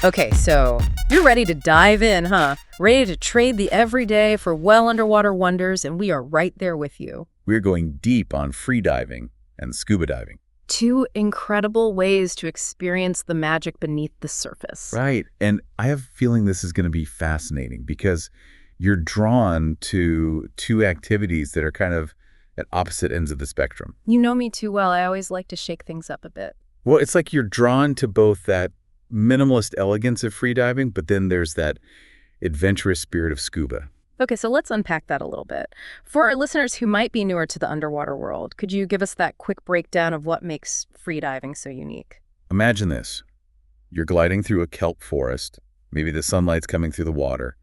Okay, so you're ready to dive in, huh? Ready to trade the everyday for well underwater wonders, and we are right there with you. We're going deep on freediving and scuba diving. Two incredible ways to experience the magic beneath the surface. Right. And I have a feeling this is going to be fascinating because you're drawn to two activities that are kind of at opposite ends of the spectrum. You know me too well. I always like to shake things up a bit. Well, it's like you're drawn to both that minimalist elegance of freediving, but then there's that adventurous spirit of scuba. Okay, so let's unpack that a little bit. For our listeners who might be newer to the underwater world, could you give us that quick breakdown of what makes freediving so unique? Imagine this. You're gliding through a kelp forest, maybe the sunlight's coming through the water,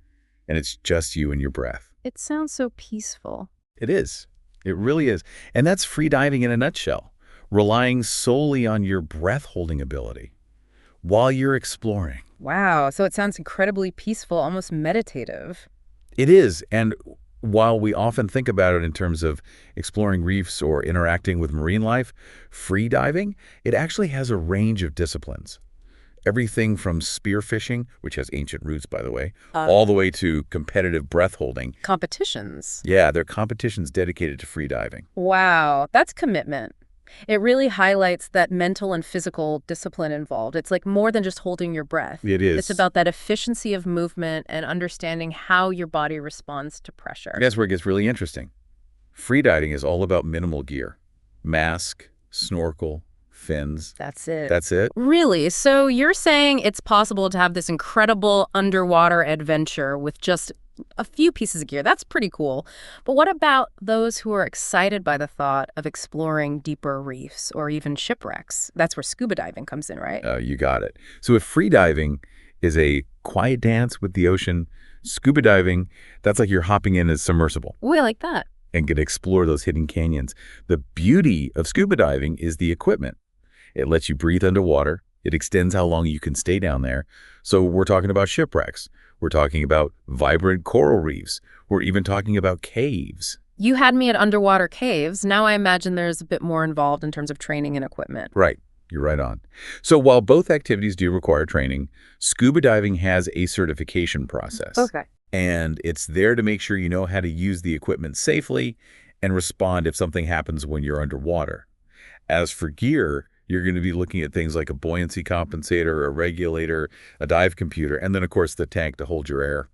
and it's just you and your breath. It sounds so peaceful. It is. It really is. And that's freediving in a nutshell, relying solely on your breath-holding ability while you're exploring. Wow, so it sounds incredibly peaceful, almost meditative. It is, and while we often think about it in terms of exploring reefs or interacting with marine life, freediving, it actually has a range of disciplines. Everything from spearfishing, which has ancient roots, by the way, all the way to competitive breath holding. Competitions. Yeah, there are competitions dedicated to freediving. Wow, that's commitment. It really highlights that mental and physical discipline involved. It's like more than just holding your breath. It is. It's about that efficiency of movement and understanding how your body responds to pressure. That's where it gets really interesting. Freediving is all about minimal gear. Mask, snorkel, fins. That's it. That's it? Really? So you're saying it's possible to have this incredible underwater adventure with just a few pieces of gear. That's pretty cool. But what about those who are excited by the thought of exploring deeper reefs or even shipwrecks? That's where scuba diving comes in, right? You got it. So if freediving is a quiet dance with the ocean, scuba diving, that's like you're hopping in a submersible Oh, I like that. and get to explore those hidden canyons. The beauty of scuba diving is the equipment. It lets you breathe underwater. It extends how long you can stay down there. So we're talking about shipwrecks. We're talking about vibrant coral reefs. We're even talking about caves. You had me at underwater caves. Now I imagine there's a bit more involved in terms of training and equipment. Right. You're right on. So while both activities do require training, scuba diving has a certification process. Okay. And it's there to make sure you know how to use the equipment safely and respond if something happens when you're underwater. As for gear, you're going to be looking at things like a buoyancy compensator, a regulator, a dive computer, and then, of course, the tank to hold your air.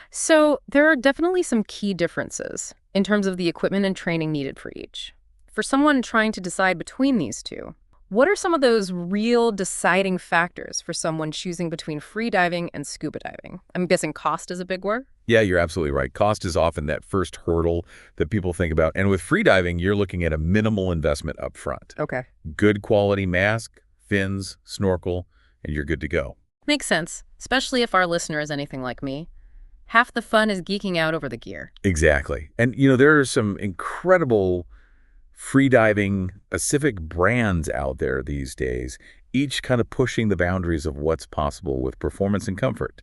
So there are definitely some key differences in terms of the equipment and training needed for each. For someone trying to decide between these two, what are some of those real deciding factors for someone choosing between freediving and scuba diving? I'm guessing cost is a big word? Yeah, you're absolutely right. Cost is often that first hurdle that people think about. And with freediving, you're looking at a minimal investment up front. Okay. Good quality mask, fins, snorkel, and you're good to go. Makes sense, especially if our listener is anything like me. Half the fun is geeking out over the gear. Exactly. And, there are some incredible freediving specific brands out there these days, each kind of pushing the boundaries of what's possible with performance and comfort.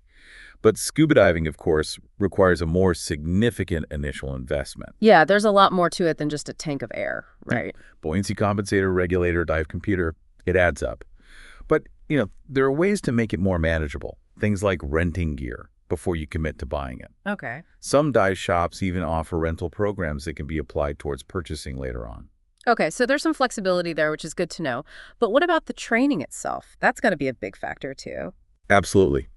But scuba diving, of course, requires a more significant initial investment. Yeah, there's a lot more to it than just a tank of air, right? Buoyancy compensator, regulator, dive computer, it adds up. But, there are ways to make it more manageable. Things like renting gear before you commit to buying it. Okay. Some dive shops even offer rental programs that can be applied towards purchasing later on. Okay, so there's some flexibility there, which is good to know. But what about the training itself? That's got to be a big factor, too. Absolutely.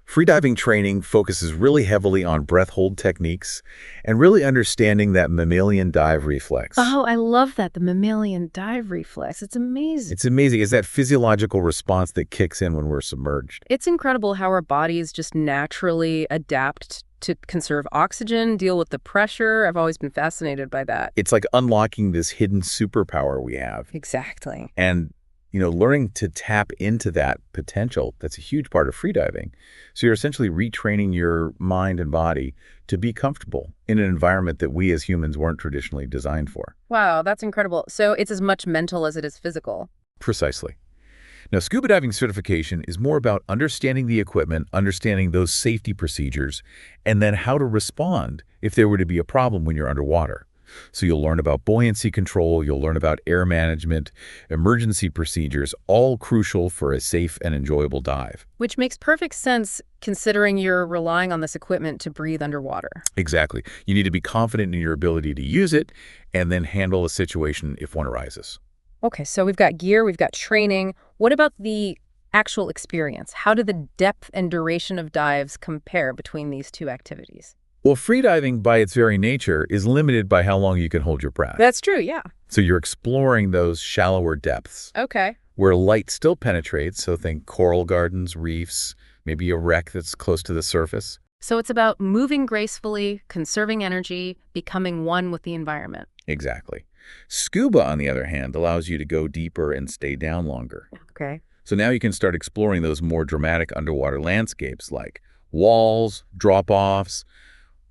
Freediving training focuses really heavily on breath hold techniques and really understanding that mammalian dive reflex. Oh, I love that, the mammalian dive reflex. It's amazing. It's amazing. It's that physiological response that kicks in when we're submerged. It's incredible how our bodies just naturally adapt to conserve oxygen, deal with the pressure. I've always been fascinated by that. It's like unlocking this hidden superpower we have. Exactly. And learning to tap into that potential, that's a huge part of freediving. So you're essentially retraining your mind and body to be comfortable in an environment that we as humans weren't traditionally designed for. Wow, that's incredible. So it's as much mental as it is physical. Precisely. Now, scuba diving certification is more about understanding the equipment, understanding those safety procedures, and then how to respond if there were to be a problem when you're underwater. So you'll learn about buoyancy control, you'll learn about air management, emergency procedures, all crucial for a safe and enjoyable dive. Which makes perfect sense considering you're relying on this equipment to breathe underwater. Exactly. You need to be confident in your ability to use it and then handle a situation if one arises. Okay, so we've got gear, we've got training. What about the actual experience? How do the depth and duration of dives compare between these two activities? Well, freediving by its very nature is limited by how long you can hold your breath. That's true, yeah. So you're exploring those shallower depths Okay. where light still penetrates, so think coral gardens, reefs, maybe a wreck that's close to the surface. So it's about moving gracefully, conserving energy, becoming one with the environment. Exactly. Scuba, on the other hand, allows you to go deeper and stay down longer. Okay. So now you can start exploring those more dramatic underwater landscapes like walls, drop-offs,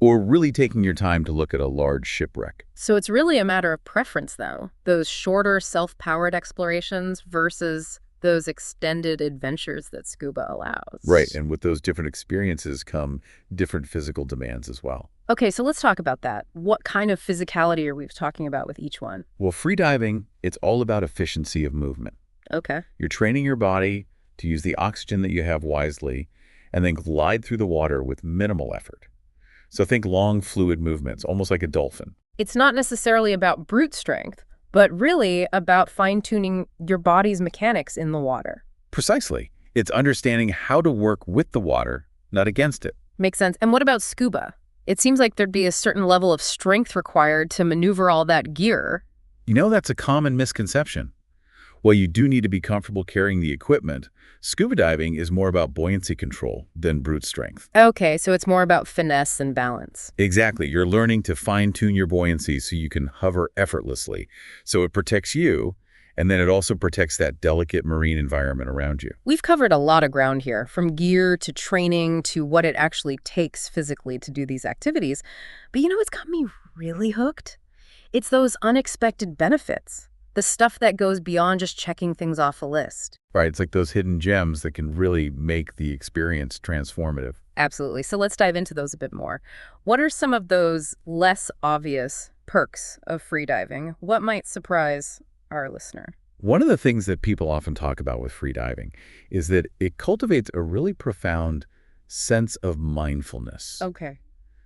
or really taking your time to look at a large shipwreck. So it's really a matter of preference, though. Those shorter, self-powered explorations versus those extended adventures that scuba allows. Right, and with those different experiences come different physical demands as well. Okay, so let's talk about that. What kind of physicality are we talking about with each one? Well, freediving, it's all about efficiency of movement. Okay. You're training your body to use the oxygen that you have wisely and then glide through the water with minimal effort. So think long, fluid movements, almost like a dolphin. It's not necessarily about brute strength, but really about fine-tuning your body's mechanics in the water. Precisely. It's understanding how to work with the water, not against it. Makes sense. And what about scuba? It seems like there'd be a certain level of strength required to maneuver all that gear. You know, that's a common misconception. While you do need to be comfortable carrying the equipment, scuba diving is more about buoyancy control than brute strength. Okay, so it's more about finesse and balance. Exactly. You're learning to fine-tune your buoyancy so you can hover effortlessly. So it protects you, and then it also protects that delicate marine environment around you. We've covered a lot of ground here, from gear to training to what it actually takes physically to do these activities. But you know what's got me really hooked? It's those unexpected benefits. The stuff that goes beyond just checking things off a list. Right, it's like those hidden gems that can really make the experience transformative. Absolutely. So let's dive into those a bit more. What are some of those less obvious perks of freediving? What might surprise our listener? One of the things that people often talk about with freediving is that it cultivates a really profound sense of mindfulness. Okay.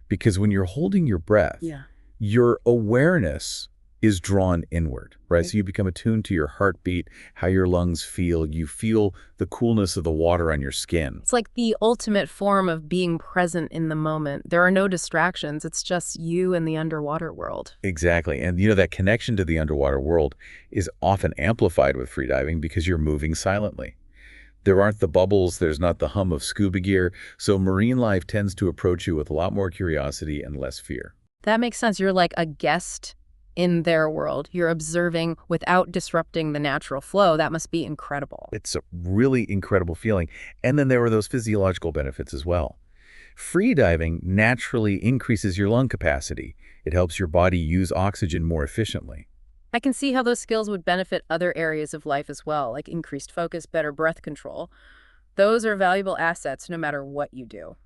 Because when you're holding your breath, Yeah. your awareness is drawn inward, right? So you become attuned to your heartbeat, how your lungs feel. You feel the coolness of the water on your skin. It's like the ultimate form of being present in the moment. There are no distractions. It's just you and the underwater world. Exactly. And you know, that connection to the underwater world is often amplified with freediving because you're moving silently. There aren't the bubbles, there's not the hum of scuba gear, so marine life tends to approach you with a lot more curiosity and less fear. That makes sense. You're like a guest in their world. You're observing without disrupting the natural flow. That must be incredible. It's a really incredible feeling. And then there are those physiological benefits as well. Freediving naturally increases your lung capacity. It helps your body use oxygen more efficiently. I can see how those skills would benefit other areas of life as well, like increased focus, better breath control. Those are valuable assets no matter what you do.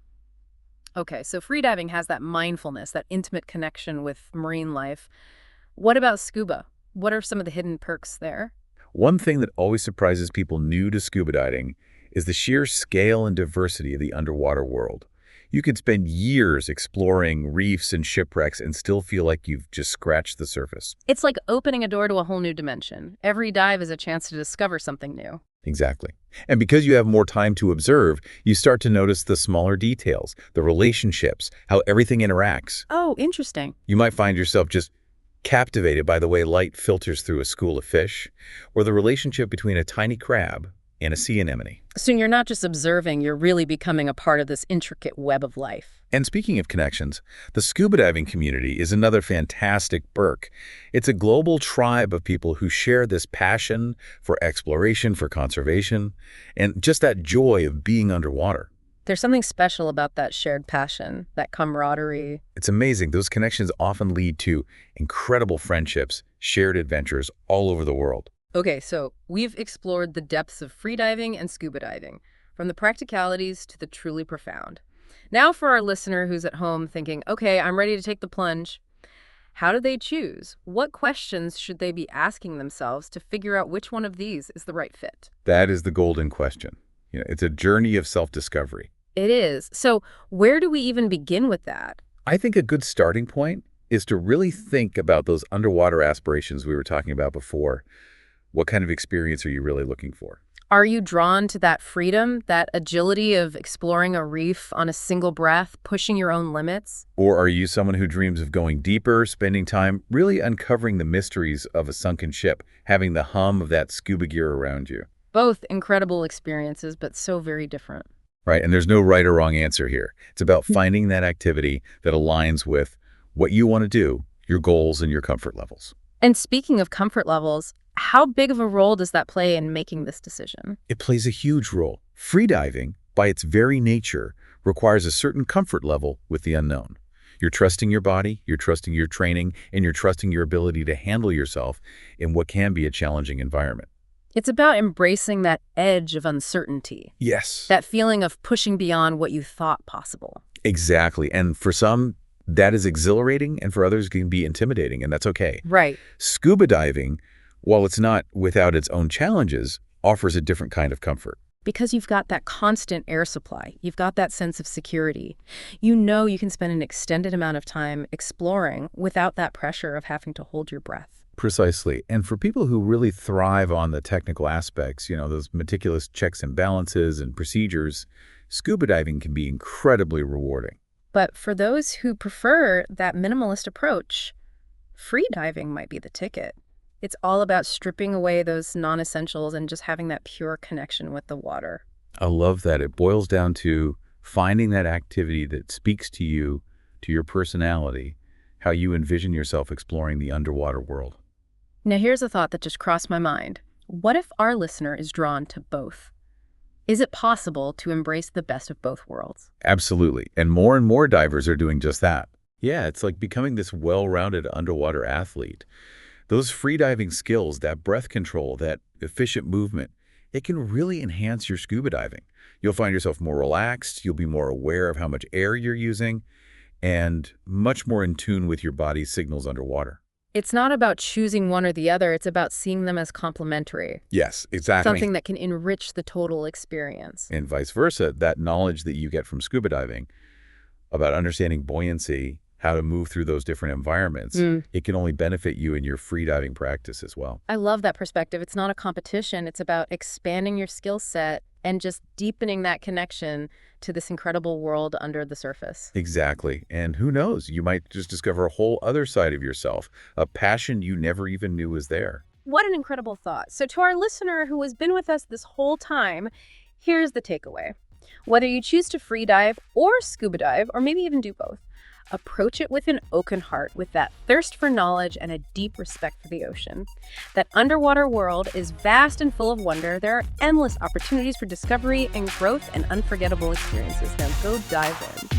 Okay, so freediving has that mindfulness, that intimate connection with marine life. What about scuba? What are some of the hidden perks there? One thing that always surprises people new to scuba diving is the sheer scale and diversity of the underwater world. You could spend years exploring reefs and shipwrecks and still feel like you've just scratched the surface. It's like opening a door to a whole new dimension. Every dive is a chance to discover something new. Exactly. And because you have more time to observe, you start to notice the smaller details, the relationships, how everything interacts. Oh, interesting. You might find yourself just captivated by the way light filters through a school of fish, or the relationship between a tiny crab and a sea anemone. So you're not just observing, you're really becoming a part of this intricate web of life. And speaking of connections, the scuba diving community is another fantastic perk. It's a global tribe of people who share this passion for exploration, for conservation, and just that joy of being underwater. There's something special about that shared passion, that camaraderie. It's amazing. Those connections often lead to incredible friendships, shared adventures all over the world. Okay, so we've explored the depths of freediving and scuba diving, from the practicalities to the truly profound. Now for our listener who's at home thinking, okay, I'm ready to take the plunge. How do they choose? What questions should they be asking themselves to figure out which one of these is the right fit? That is the golden question. It's a journey of self-discovery. It is. So where do we even begin with that? I think a good starting point is to really think about those underwater aspirations we were talking about before. What kind of experience are you really looking for? Are you drawn to that freedom, that agility of exploring a reef on a single breath, pushing your own limits? Or are you someone who dreams of going deeper, spending time really uncovering the mysteries of a sunken ship, having the hum of that scuba gear around you? Both incredible experiences, but so very different. Right, and there's no right or wrong answer here. It's about finding that activity that aligns with what you want to do, your goals, and your comfort levels. And speaking of comfort levels, how big of a role does that play in making this decision? It plays a huge role. Freediving, by its very nature, requires a certain comfort level with the unknown. You're trusting your body, you're trusting your training, and you're trusting your ability to handle yourself in what can be a challenging environment. It's about embracing that edge of uncertainty. Yes. That feeling of pushing beyond what you thought possible. Exactly. And for some, that is exhilarating, and for others, it can be intimidating, and that's okay. Right. Scuba diving, while it's not without its own challenges, offers a different kind of comfort. Because you've got that constant air supply. You've got that sense of security. You know you can spend an extended amount of time exploring without that pressure of having to hold your breath. Precisely. And for people who really thrive on the technical aspects, those meticulous checks and balances and procedures, scuba diving can be incredibly rewarding. But for those who prefer that minimalist approach, free diving might be the ticket. It's all about stripping away those non-essentials and just having that pure connection with the water. I love that. It boils down to finding that activity that speaks to you, to your personality, how you envision yourself exploring the underwater world. Now here's a thought that just crossed my mind. What if our listener is drawn to both? Is it possible to embrace the best of both worlds? Absolutely. And more divers are doing just that. Yeah, it's like becoming this well-rounded underwater athlete. Those freediving skills, that breath control, that efficient movement, it can really enhance your scuba diving. You'll find yourself more relaxed, you'll be more aware of how much air you're using, and much more in tune with your body's signals underwater. It's not about choosing one or the other, it's about seeing them as complementary. Yes, exactly. Something that can enrich the total experience. And vice versa, that knowledge that you get from scuba diving about understanding buoyancy, how to move through those different environments, it can only benefit you in your freediving practice as well. I love that perspective. It's not a competition. It's about expanding your skill set and just deepening that connection to this incredible world under the surface. Exactly. And who knows, you might just discover a whole other side of yourself, a passion you never even knew was there. What an incredible thought. So to our listener who has been with us this whole time, here's the takeaway. Whether you choose to free dive or scuba dive, or maybe even do both, approach it with an open heart, with that thirst for knowledge and a deep respect for the ocean. That underwater world is vast and full of wonder. There are endless opportunities for discovery and growth and unforgettable experiences. Now go dive in.